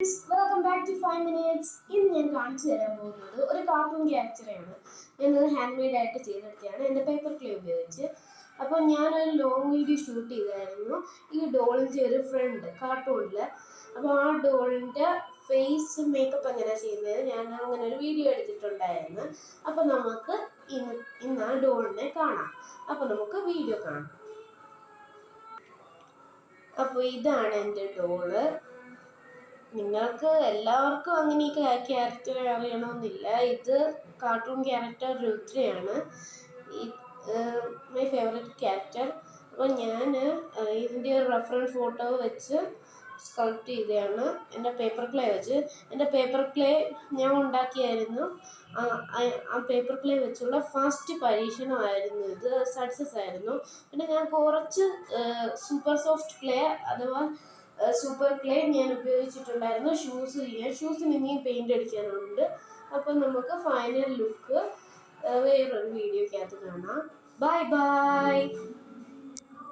Welcome back to 5 minutes. ഇന്ന് ഞാൻ കാണിച്ചു തരാൻ പോകുന്നത് ഒരു കാർട്ടൂൺ ക്യാരക്ടറാണ്. ഞാനത് ഹാൻഡ് മെയ്ഡ് ആയിട്ട് ചെയ്തെടുത്തതാണ് എൻ്റെ പേപ്പർ ക്ലേ ഉപയോഗിച്ച്. അപ്പോൾ ഞാനൊരു ലോങ് വീഡിയോ ഷൂട്ട് ചെയ്തായിരുന്നു ഈ ഡോളിൻ്റെ ഒരു ഫ്രണ്ട് കാർട്ടൂണിൽ. അപ്പോൾ ആ ഡോളിൻ്റെ ഫേസ് മേക്കപ്പ് എങ്ങനെയാണ് ചെയ്യുന്നത് ഞാൻ അങ്ങനെ ഒരു വീഡിയോ എടുത്തിട്ടുണ്ടായിരുന്നു. അപ്പോൾ നമുക്ക് ഇന്ന് ആ ഡോളിനെ കാണാം. അപ്പോൾ നമുക്ക് വീഡിയോ കാണാം. അപ്പോൾ ഇതാണ് എൻ്റെ ഡോള്. നിങ്ങൾക്ക് എല്ലാവർക്കും അങ്ങനെയൊക്കെ ക്യാരക്ടർ അറിയണമെന്നില്ല. ഇത് കാർട്ടൂൺ ക്യാരക്ടർ രുദ്രയാണ്, മൈ ഫേവറേറ്റ് ക്യാരക്ടർ. അപ്പോൾ ഞാൻ ഇതിൻ്റെ ഒരു റെഫറൻസ് ഫോട്ടോ വെച്ച് സ്കൾപ്റ്റ് ചെയ്തതാണ് എൻ്റെ പേപ്പർ ക്ലേ വെച്ച്. എൻ്റെ പേപ്പർ ക്ലേ ഞാൻ ഉണ്ടാക്കിയായിരുന്നു. ആ പേപ്പർ ക്ലേ വെച്ചുള്ള ഫസ്റ്റ് പരീക്ഷണമായിരുന്നു ഇത്. സക്സസ് ആയിരുന്നു. പിന്നെ ഞാൻ കുറച്ച് സൂപ്പർ സോഫ്റ്റ് ക്ലേ അഥവാ സൂപ്പർ ക്ലേ ഞാൻ ഉപയോഗിച്ചിട്ടുണ്ടായിരുന്നു ഷൂസിന് ഇനിയും പെയിൻ്റ് അടിക്കാനുണ്ട്. അപ്പം നമുക്ക് ഫൈനൽ ലുക്ക് വേറൊരു വീഡിയോക്കകത്ത് കാണാം. Bye bye.